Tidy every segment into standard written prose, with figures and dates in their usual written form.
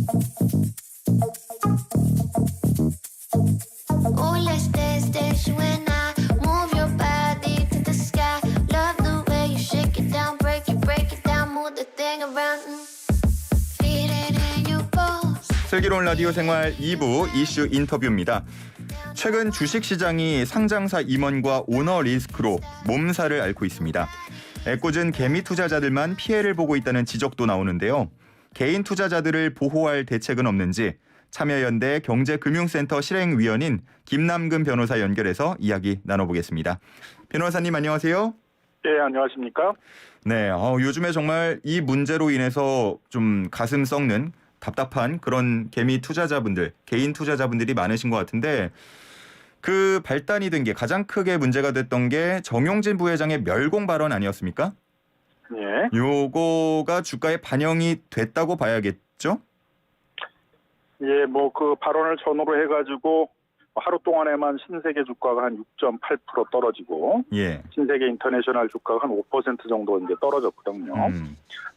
Oh, let's dance, dance, you and I. Move your body to the sky. Love the way you shake it down, break it down, move the thing around. Feel it in your bones. 슬기로운 라디오 생활 2부 이슈 인터뷰입니다. 최근 주식시장이 상장사 임원과 오너 리스크로 몸살을 앓고 있습니다. 애꿎은 개미 투자자들만 피해를 보고 있다는 지적도 나오는데요. 개인 투자자들을 보호할 대책은 없는지 참여연대 경제금융센터 실행위원인 김남근 변호사 연결해서 이야기 나눠보겠습니다. 변호사님 안녕하세요. 네, 안녕하십니까? 네, 요즘에 정말 이 문제로 인해서 좀 가슴 썩는 답답한 그런 개미 투자자분들, 개인 투자자분들이 많으신 것 같은데 그 발단이 된 게 가장 크게 문제가 됐던 게 정용진 부회장의 멸공 발언 아니었습니까? 예. 요거가 주가에 반영이 됐다고 봐야겠죠? 예, 뭐 그 발언을 전후로 해가지고 하루 동안에만 신세계 주가가 한 6.8% 떨어지고 예. 신세계 인터내셔널 주가가 한 5% 정도 이제 떨어졌거든요.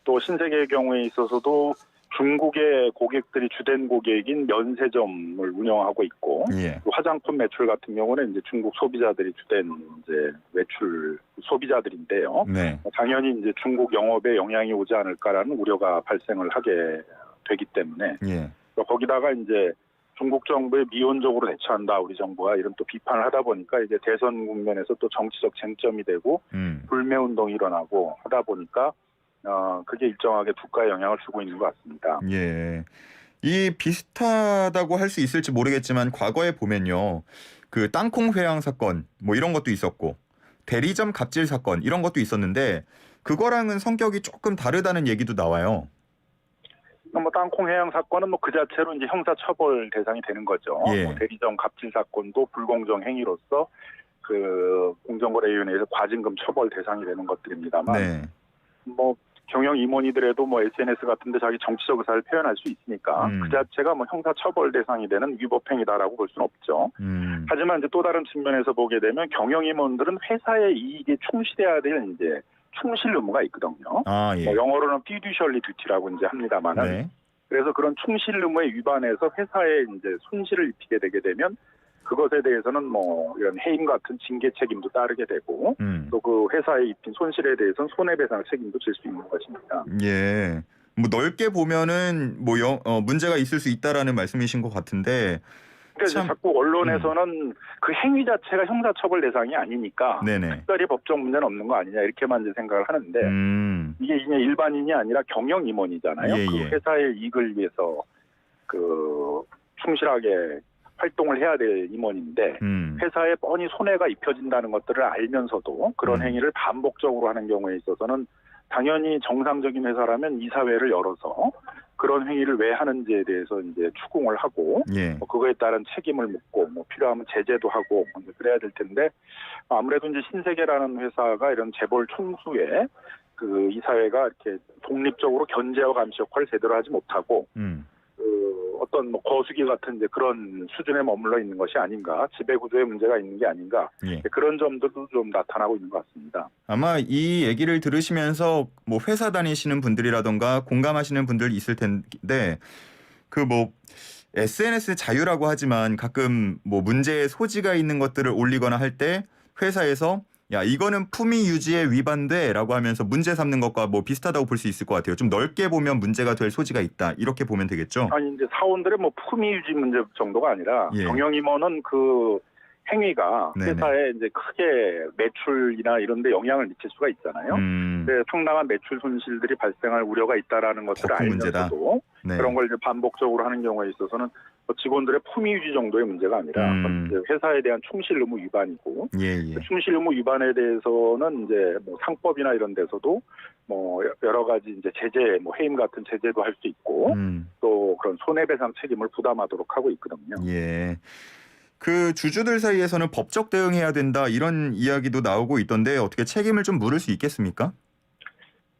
또 신세계의 경우에 있어서도 중국의 고객들이 주된 고객인 면세점을 운영하고 있고 예. 또 화장품 매출 같은 경우는 이제 중국 소비자들이 주된 이제 매출 소비자들인데요. 네. 당연히 이제 중국 영업에 영향이 오지 않을까라는 우려가 발생을 하게 되기 때문에 예. 거기다가 이제 중국 정부에 미온적으로 대처한다 우리 정부가 이런 또 비판을 하다 보니까 이제 대선 국면에서 또 정치적 쟁점이 되고 불매 운동이 일어나고 하다 보니까 그게 일정하게 주가에 영향을 주고 있는 것 같습니다. 예. 이 비슷하다고 할 수 있을지 모르겠지만 과거에 보면요. 그 땅콩 회항 사건 뭐 이런 것도 있었고 대리점 갑질 사건 이런 것도 있었는데 그거랑은 성격이 조금 다르다는 얘기도 나와요. 뭐 땅콩 해양 사건은 뭐 그 자체로 이제 형사 처벌 대상이 되는 거죠. 예. 뭐 대리점 갑질 사건도 불공정 행위로서 그 공정거래위원회에서 과징금 처벌 대상이 되는 것들입니다만, 네. 뭐 경영 임원이더라도 뭐 SNS 같은데 자기 정치적 의사를 표현할 수 있으니까 그 자체가 뭐 형사 처벌 대상이 되는 위법 행위다라고 볼 수는 없죠. 하지만 이제 또 다른 측면에서 보게 되면 경영 임원들은 회사의 이익에 충실해야 될 이제 충실 의무가 있거든요. 아, 예. 뭐 영어로는 fiduciary duty라고 이제 합니다만은 네. 그래서 그런 충실 의무에 위반해서 회사에 이제 손실을 입히게 되게 되면 그것에 대해서는 뭐 이런 해임 같은 징계 책임도 따르게 되고 또 그 회사에 입힌 손실에 대해서는 손해배상 책임도 질 수 있는 것입니다. 예. 뭐 넓게 보면은 뭐 문제가 있을 수 있다라는 말씀이신 것 같은데. 그러니까 이제 자꾸 언론에서는 그 행위 자체가 형사처벌 대상이 아니니까 네네. 특별히 법적 문제는 없는 거 아니냐 이렇게만 이제 생각을 하는데 이게 그냥 일반인이 아니라 경영 임원이잖아요. 예, 예. 그 회사의 이익을 위해서 그 충실하게 활동을 해야 될 임원인데 회사에 뻔히 손해가 입혀진다는 것들을 알면서도 그런 행위를 반복적으로 하는 경우에 있어서는 당연히 정상적인 회사라면 이사회를 열어서 그런 행위를 왜 하는지에 대해서 이제 추궁을 하고 예. 뭐 그거에 따른 책임을 묻고 뭐 필요하면 제재도 하고 그래야 될 텐데 아무래도 이제 신세계라는 회사가 이런 재벌 총수에 그 이사회가 이렇게 독립적으로 견제와 감시 역할을 제대로 하지 못하고 그 어떤 뭐 거수기 같은 이제 그런 수준에 머물러 있는 것이 아닌가, 지배구조에 문제가 있는 게 아닌가, 예. 그런 점들도 좀 나타나고 있는 것 같습니다. 아마 이 얘기를 들으시면서 뭐 회사 다니시는 분들이라던가 공감하시는 분들 있을 텐데 그 뭐 SNS 자유라고 하지만 가끔 뭐 문제의 소지가 있는 것들을 올리거나 할 때 회사에서 야 이거는 품위 유지에 위반돼라고 하면서 문제 삼는 것과 뭐 비슷하다고 볼 수 있을 것 같아요. 좀 넓게 보면 문제가 될 소지가 있다 이렇게 보면 되겠죠. 아니 이제 사원들의 뭐 품위 유지 문제 정도가 아니라 예. 경영 임원은 그 행위가 네네. 회사에 이제 크게 매출이나 이런 데 영향을 미칠 수가 있잖아요. 근데 상당한 매출 손실들이 발생할 우려가 있다라는 것들을 큰 문제다. 알면서도 네. 그런 걸 이제 반복적으로 하는 경우에 있어서는 직원들의 품위 유지 정도의 문제가 아니라 이제 회사에 대한 충실 의무 위반이고 예, 예. 그 충실 의무 위반에 대해서는 이제 뭐 상법이나 이런 데서도 뭐 여러 가지 이제 제재, 뭐 해임 같은 제재도 할 수 있고 또 그런 손해배상 책임을 부담하도록 하고 있거든요. 예. 그 주주들 사이에서는 법적 대응해야 된다 이런 이야기도 나오고 있던데 어떻게 책임을 좀 물을 수 있겠습니까?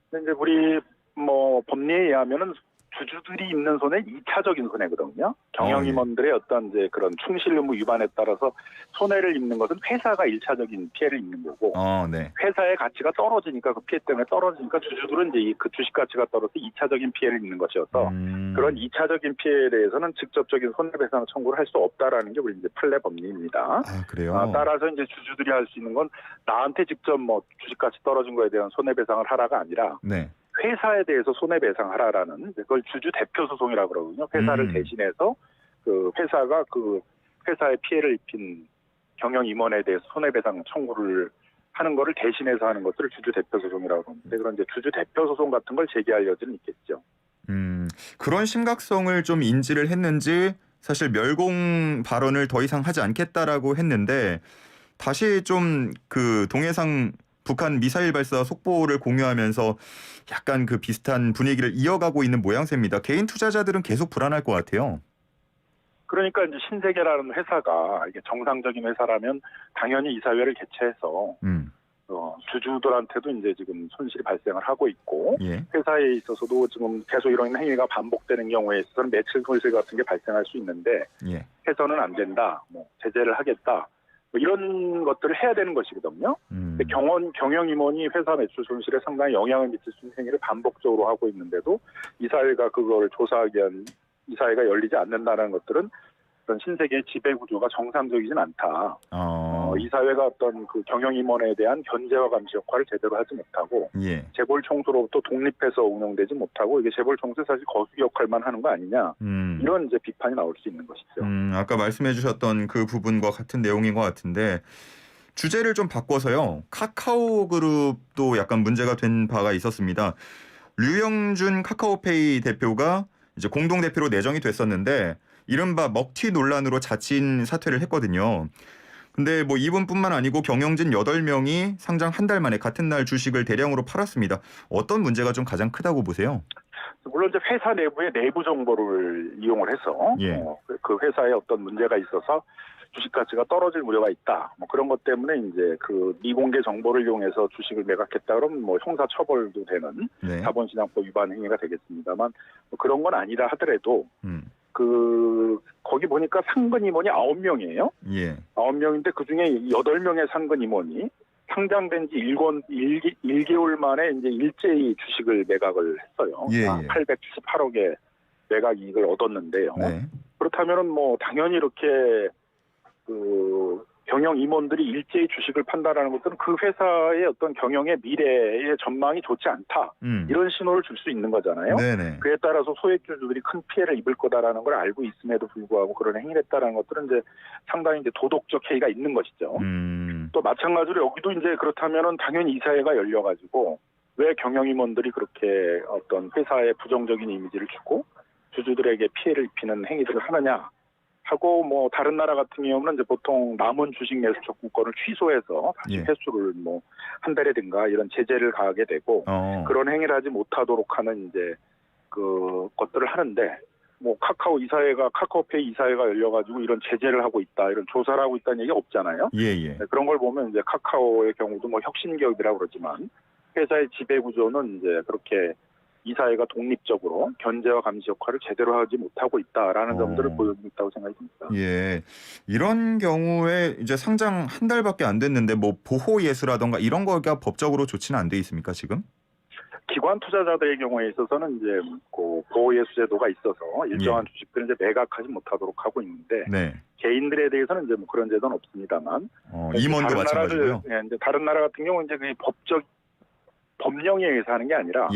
근데 이제 우리 뭐 법리에 의하면은 주주들이 입는 손해 2차적인 손해거든요. 경영 예. 임원들의 어떤 이제 그런 충실 의무 위반에 따라서 손해를 입는 것은 회사가 1차적인 피해를 입는 거고 네. 회사의 가치가 떨어지니까 그 피해 때문에 떨어지니까 주주들은 이제 그 주식 가치가 떨어져서 2차적인 피해를 입는 것이어서 그런 2차적인 피해에 대해서는 직접적인 손해배상 청구를 할 수 없다라는 게 우리 이제 판례 법리입니다. 아, 그래요? 따라서 이제 주주들이 할 수 있는 건 나한테 직접 뭐 주식 가치 떨어진 거에 대한 손해배상을 하라가 아니라 네. 회사에 대해서 손해배상하라라는 그걸 주주 대표 소송이라고 그러거든요. 회사를 대신해서 그 회사가 그 회사에 피해를 입힌 경영 임원에 대해서 손해배상 청구를 하는 거를 대신해서 하는 것들을 주주 대표 소송이라고 합니다. 그런 이제 주주 대표 소송 같은 걸 제기할 여지는 있겠죠. 그런 심각성을 좀 인지를 했는지 사실 멸공 발언을 더 이상 하지 않겠다라고 했는데 다시 좀 그 동해상 북한 미사일 발사 속보를 공유하면서 약간 그 비슷한 분위기를 이어가고 있는 모양새입니다. 개인 투자자들은 계속 불안할 것 같아요. 그러니까 이제 신세계라는 회사가 이게 정상적인 회사라면 당연히 이사회를 개최해서 주주들한테도 이제 지금 손실이 발생을 하고 있고 예. 회사에 있어서도 지금 계속 이런 행위가 반복되는 경우에 있어서는 매출 손실 같은 게 발생할 수 있는데 예. 해서는 안 된다, 뭐 제재를 하겠다, 뭐 이런 것들을 해야 되는 것이거든요. 근데 경영 임원이 회사 매출 손실에 상당히 영향을 미칠 수 있는 행위를 반복적으로 하고 있는데도 이사회가 그걸 조사하기 위한 이사회가 열리지 않는다는 것들은 그런 신세계의 지배 구조가 정상적이진 않다. 이사회가 어떤 그 경영 임원에 대한 견제와 감시 역할을 제대로 하지 못하고 예. 재벌 총수로부터 독립해서 운영되지 못하고 이게 재벌 총수 사실 거수기 역할만 하는 거 아니냐 이런 이제 비판이 나올 수 있는 것이죠. 아까 말씀해주셨던 그 부분과 같은 내용인 것 같은데 주제를 좀 바꿔서요. 카카오 그룹도 약간 문제가 된 바가 있었습니다. 류영준 카카오페이 대표가 이제 공동 대표로 내정이 됐었는데 이른바 먹튀 논란으로 자진 사퇴를 했거든요. 근데 뭐 이분뿐만 아니고 경영진 8명이 상장 한 달 만에 같은 날 주식을 대량으로 팔았습니다. 어떤 문제가 좀 가장 크다고 보세요? 물론 이제 회사 내부의 내부 정보를 이용을 해서 예. 그 회사에 어떤 문제가 있어서 주식 가치가 떨어질 우려가 있다. 뭐 그런 것 때문에 이제 그 미공개 정보를 이용해서 주식을 매각했다 그러면 뭐 형사 처벌도 되는 네. 자본시장법 위반 행위가 되겠습니다만 뭐 그런 건 아니라 하더라도 거기 보니까 상근 임원이 9명이에요. 예. 9명인데 그중에 8명의 상근 임원이 상장된 지 1개월 만에 이제 일제히 주식을 매각을 했어요. 예. 878억의 매각 이익을 얻었는데요. 네. 그렇다면은 뭐 당연히 이렇게 그 경영 임원들이 일제히 주식을 판다라는 것들은 그 회사의 어떤 경영의 미래의 전망이 좋지 않다. 이런 신호를 줄 수 있는 거잖아요. 네네. 그에 따라서 소액주주들이 큰 피해를 입을 거다라는 걸 알고 있음에도 불구하고 그런 행위를 했다라는 것들은 이제 상당히 이제 도덕적 해이가 있는 것이죠. 또 마찬가지로 여기도 이제 그렇다면은 당연히 이사회가 열려가지고 왜 경영 임원들이 그렇게 어떤 회사에 부정적인 이미지를 주고 주주들에게 피해를 입히는 행위들을 하느냐. 하고 뭐 다른 나라 같은 경우는 이제 보통 남은 주식 매수 적공권을 취소해서 다시 회수를 뭐 한 달이든가 이런 제재를 가하게 되고 그런 행위를 하지 못하도록 하는 이제 그 것들을 하는데 뭐 카카오페이 이사회가 열려가지고 이런 제재를 하고 있다, 이런 조사를 하고 있다는 얘기 없잖아요. 예. 그런 걸 보면 이제 카카오의 경우도 뭐 혁신기업이라고 그러지만 회사의 지배 구조는 이제 그렇게 이사회가 독립적으로 견제와 감시 역할을 제대로 하지 못하고 있다라는 점들을 보여주고 있다고 생각이 듭니다. 예, 이런 경우에 이제 상장 한 달밖에 안 됐는데 뭐 보호 예수라던가 이런 거가 법적으로 좋지는 안 돼 있습니까 지금? 기관 투자자들의 경우에 있어서는 이제 그 보호 예수 제도가 있어서 일정한 주식들을 이제 매각하지 못하도록 하고 있는데 개인들에 대해서는 이제 뭐 그런 제도는 없습니다만 임원도 마찬가지고요. 이제 다른 나라 같은 경우 이제 그 법령에 의해서 하는 게 아니라.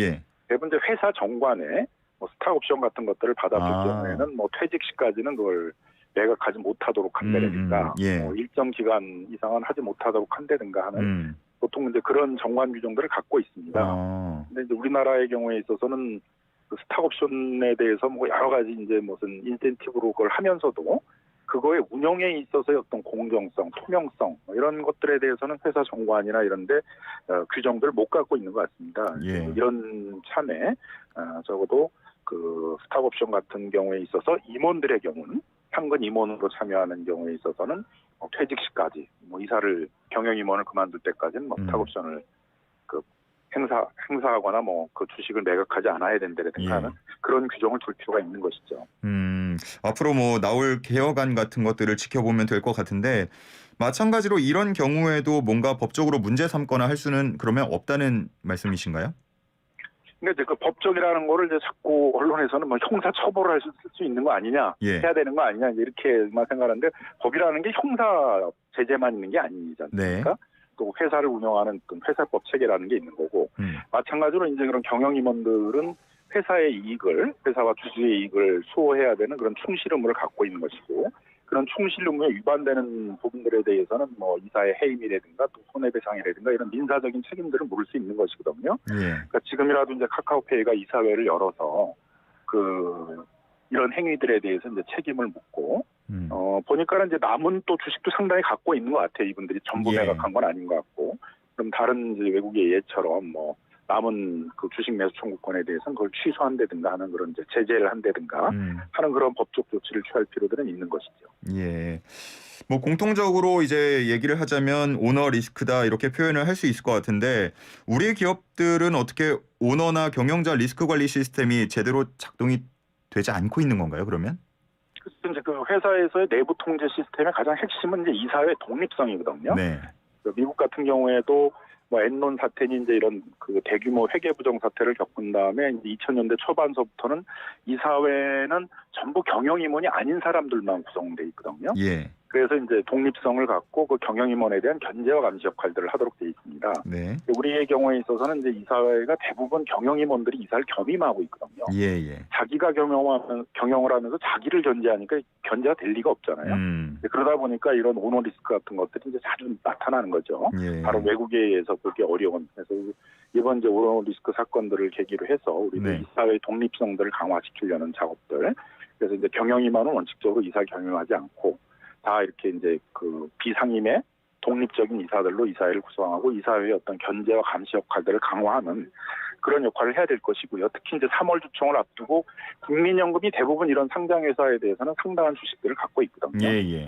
대부분 이제 회사 정관에 뭐 스탁옵션 같은 것들을 받았을 경우에는 뭐 퇴직 시까지는 그걸 매각하지 못하도록 한다든가 뭐 일정 기간 이상은 하지 못하도록 한다든가 하는 보통 이제 그런 정관 규정들을 갖고 있습니다. 근데 이제 우리나라의 경우에 있어서는 그 스탁옵션에 대해서 뭐 여러 가지 이제 무슨 인센티브로 그걸 하면서도 그거의 운영에 있어서의 어떤 공정성, 투명성 이런 것들에 대해서는 회사 정관이나 이런데 규정들을 못 갖고 있는 것 같습니다. 이런 참에 적어도 그 스탁옵션 같은 경우에 있어서 임원들의 경우는 상근 임원으로 참여하는 경우에 있어서는 퇴직 시까지 뭐 이사를 경영 임원을 그만둘 때까지는 뭐 스탁옵션을 그 행사하거나 뭐 그 주식을 매각하지 않아야 된다든가 하는 그런 규정을 둘 필요가 있는 것이죠. 앞으로 뭐 나올 개혁안 같은 것들을 지켜보면 될 것 같은데 마찬가지로 이런 경우에도 뭔가 법적으로 문제 삼거나 할 수는 그러면 없다는 말씀이신가요? 그러니까 이제 그 법적이라는 거를 이제 자꾸 언론에서는 뭐 형사 처벌을 할 수 있는 거 아니냐, 해야 되는 거 아니냐 이제 이렇게만 생각하는데 법이라는 게 형사 제재만 있는 게 아니지 않습니까? 또 회사를 운영하는 회사법 체계라는 게 있는 거고 마찬가지로 이제 그런 경영 임원들은 회사의 이익을 회사와 주주의 이익을 수호해야 되는 그런 충실 의무를 갖고 있는 것이고 그런 충실 의무에 위반되는 부분들에 대해서는 뭐 이사의 해임이라든가 또 손해배상이라든가 이런 민사적인 책임들을 물을 수 있는 것이거든요. 그러니까 지금이라도 이제 카카오페이가 이사회를 열어서 이런 행위들에 대해서 이제 책임을 묻고 보니까는 이제 남은 또 주식도 상당히 갖고 있는 것 같아요. 이분들이 전부 매각한 건 아닌 것 같고 그럼 다른 이제 외국의 예처럼 뭐 남은 그 주식 매수 청구권에 대해서는 그걸 취소한다든가 하는 그런 이제 제재를 한다든가 하는 그런 법적 조치를 취할 필요들은 있는 것이죠. 뭐 공통적으로 이제 얘기를 하자면 오너 리스크다 이렇게 표현을 할 수 있을 것 같은데 우리 기업들은 어떻게 오너나 경영자 리스크 관리 시스템이 제대로 작동이 되지 않고 있는 건가요? 그러면? 그래서 이제 그 회사에서의 내부 통제 시스템의 가장 핵심은 이제 이사회 독립성이거든요. 미국 같은 경우에도 뭐 엔론 사태니 이제 이런 그 대규모 회계 부정 사태를 겪은 다음에 이제 2000년대 초반서부터는 이사회는 전부 경영 임원이 아닌 사람들만 구성돼 있거든요. 그래서 이제 독립성을 갖고 그 경영임원에 대한 견제와 감시 역할들을 하도록 되어 있습니다. 우리의 경우에 있어서는 이제 이사회가 대부분 경영임원들이 이사를 겸임하고 있거든요. 자기가 경영을 하면서 자기를 견제하니까 견제가 될 리가 없잖아요. 그러다 보니까 이런 오너 리스크 같은 것들이 이제 자주 나타나는 거죠. 바로 외국에 의해서 그렇게 어려운. 그래서 이번 이제 오너 리스크 사건들을 계기로 해서 우리도 이사회 독립성들을 강화시키려는 작업들. 그래서 이제 경영임원은 원칙적으로 이사를 겸임하지 않고 다 이렇게 이제 그 비상임의 독립적인 이사들로 이사회를 구성하고 이사회의 어떤 견제와 감시 역할들을 강화하는 그런 역할을 해야 될 것이고요. 특히 이제 3월 주총을 앞두고 국민연금이 대부분 이런 상장회사에 대해서는 상당한 주식들을 갖고 있거든요.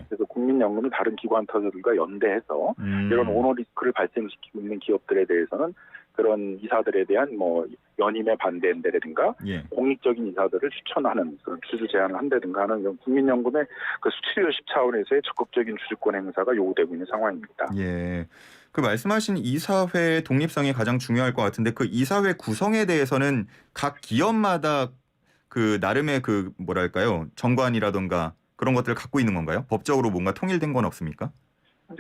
그래서 국민연금이 다른 기관터들과 연대해서 이런 오너 리스크를 발생시키고 있는 기업들에 대해서는 그런 이사들에 대한 뭐 연임에 반대한다든가 공익적인 이사들을 추천하는 그런 주주 제안을 한다든가 하는 이런 국민연금의 그 수출효십 차원에서의 적극적인 주주권 행사가 요구되고 있는 상황입니다. 그 말씀하신 이사회의 독립성이 가장 중요할 것 같은데 그 이사회 구성에 대해서는 각 기업마다 그 나름의 그 뭐랄까요 정관이라던가 그런 것들을 갖고 있는 건가요? 법적으로 뭔가 통일된 건 없습니까?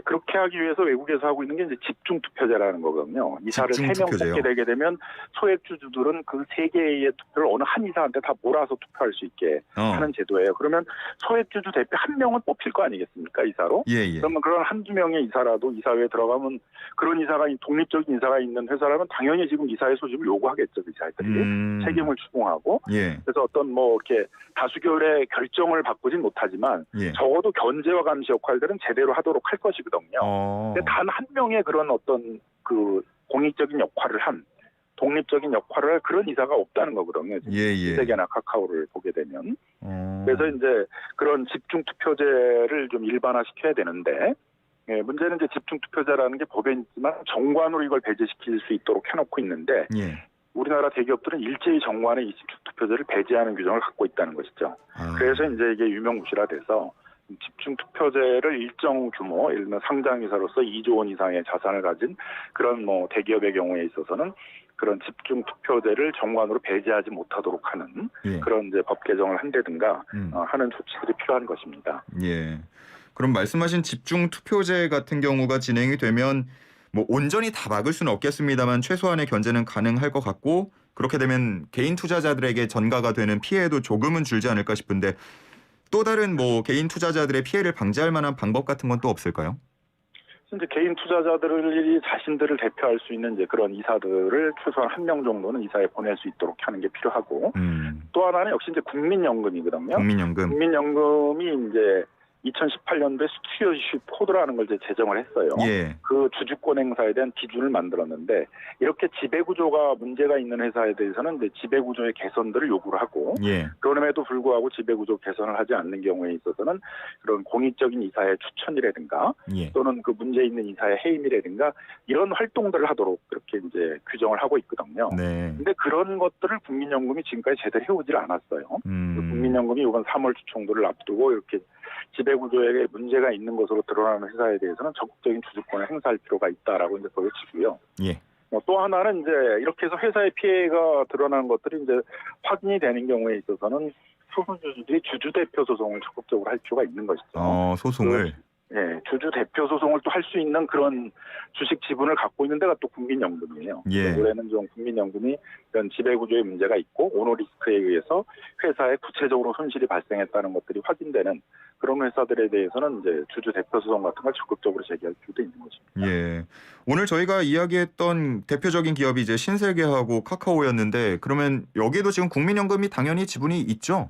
그렇게 하기 위해서 외국에서 하고 있는 게 이제 집중 투표제라는 거거든요. 이사를 3명 뽑게 되게 되면 소액 주주들은 그 3개의 투표를 어느 한 이사한테 다 몰아서 투표할 수 있게 하는 제도예요. 그러면 소액 주주 대표 1명은 뽑힐 거 아니겠습니까? 이사로. 그러면 그런 한두 명의 이사라도 이사회에 들어가면 그런 이사가 독립적인 이사가 있는 회사라면 당연히 지금 이사회 소집을 요구하겠죠. 이사회들이 책임을 추궁하고. 그래서 어떤 뭐 이렇게 다수결의 결정을 바꾸진 못하지만 적어도 견제와 감시 역할들은 제대로 하도록 할 것이거든요. 근데 단 한 명의 그런 어떤 그 공익적인 역할을 한 독립적인 역할을 할 그런 이사가 없다는 거거든요. 신세계나 카카오를 보게 되면. 그래서 이제 그런 집중 투표제를 좀 일반화시켜야 되는데 문제는 이제 집중 투표제라는 게 법에 있지만 정관으로 이걸 배제시킬 수 있도록 해놓고 있는데 우리나라 대기업들은 일제히 정관에 이 집중 투표제를 배제하는 규정을 갖고 있다는 것이죠. 그래서 이제 이게 유명무실화돼서 집중 투표제를 일정 규모, 예를 들면 상장회사로서 2조 원 이상의 자산을 가진 그런 뭐 대기업의 경우에 있어서는 그런 집중 투표제를 정관으로 배제하지 못하도록 하는 그런 이제 법 개정을 한다든가 하는 조치들이 필요한 것입니다. 그럼 말씀하신 집중 투표제 같은 경우가 진행이 되면 뭐 온전히 다 막을 수는 없겠습니다만 최소한의 견제는 가능할 것 같고 그렇게 되면 개인 투자자들에게 전가가 되는 피해도 조금은 줄지 않을까 싶은데 또 다른 뭐 개인 투자자들의 피해를 방지할 만한 방법 같은 건 또 없을까요? 이제 개인 투자자들이 자신들을 대표할 수 있는 이제 그런 이사들을 최소한 1명 정도는 이사에 보낼 수 있도록 하는 게 필요하고 또 하나는 역시 이제 국민연금이거든요. 국민연금이 이제 2018년도에 스튜어디십 코드라는 걸 이제 제정을 했어요. 예. 그 주주권 행사에 대한 기준을 만들었는데 이렇게 지배구조가 문제가 있는 회사에 대해서는 이제 지배구조의 개선들을 요구를 하고 예. 그럼에도 불구하고 지배구조 개선을 하지 않는 경우에 있어서는 그런 공익적인 이사의 추천이라든가 예. 또는 그 문제 있는 이사의 해임이라든가 이런 활동들을 하도록 그렇게 이제 규정을 하고 있거든요. 네. 근데 그런 것들을 국민연금이 지금까지 제대로 해오질 않았어요. 국민연금이 이번 3월 주총도를 앞두고 이렇게 지배구조에 문제가 있는 것으로 드러나는 회사에 대해서는 적극적인 주주권을 행사할 필요가 있다라고 이제 보여지고요. 예. 또 하나는 이제 이렇게 해서 회사의 피해가 드러나는 것들이 이제 확인이 되는 경우에 있어서는 소수주주들이 주주 대표 소송을 적극적으로 할 필요가 있는 것이죠. 소송을. 예, 주주 대표 소송을 또 할 수 있는 그런 주식 지분을 갖고 있는 데가 또 국민연금이에요. 예. 올해는 좀 국민연금이 이런 지배구조에 문제가 있고 오너 리스크에 의해서 회사에 구체적으로 손실이 발생했다는 것들이 확인되는 그런 회사들에 대해서는 이제 주주 대표 소송 같은 걸 적극적으로 제기할 필요도 있는 거죠. 예. 오늘 저희가 이야기했던 대표적인 기업이 이제 신세계하고 카카오였는데 그러면 여기에도 지금 국민연금이 당연히 지분이 있죠?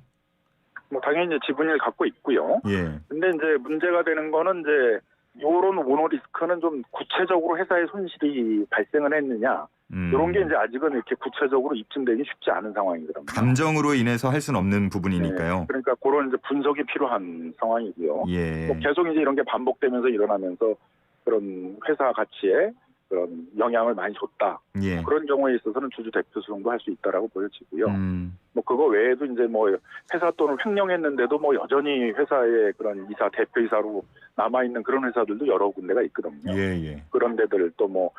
뭐 당연히 이제 지분을 갖고 있고요. 예. 근데 이제 문제가 되는 거는 이제 요런 오너 리스크는 좀 구체적으로 회사에 손실이 발생을 했느냐 이런 게 이제 아직은 이렇게 구체적으로 입증되기 쉽지 않은 상황이거든요. 감정으로 인해서 할 수는 없는 부분이니까요. 네, 그러니까 그런 이제 분석이 필요한 상황이고요. 예. 뭐 계속 이제 이런 게 반복되면서 일어나면서 그런 회사 가치에 그런 영향을 많이 줬다. 예. 그런 경우에 있어서는 주주 대표 소송도 할 수 있다라고 보여지고요. 뭐 그거 외에도 이제 뭐 회사 돈을 횡령했는데도 뭐 여전히 회사의 그런 이사 대표이사로 남아 있는 그런 회사들도 여러 군데가 있거든요. 예. 그런 데들 또 뭐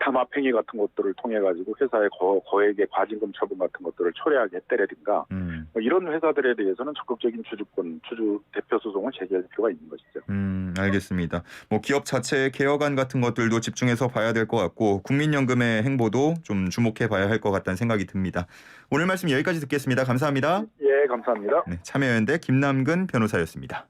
담합행위 같은 것들을 통해 가지고 회사의 거액의 과징금 처분 같은 것들을 초래하게 했다라든가 뭐 이런 회사들에 대해서는 적극적인 주주 대표 소송을 제기할 필요가 있는 것이죠. 알겠습니다. 뭐 기업 자체의 개혁안 같은 것들도 집중해서 봐야 될 것 같고 국민연금의 행보도 좀 주목해 봐야 할 것 같다는 생각이 듭니다. 오늘 말씀 여기까지 듣겠습니다. 감사합니다. 예, 감사합니다. 네, 참여연대 김남근 변호사였습니다.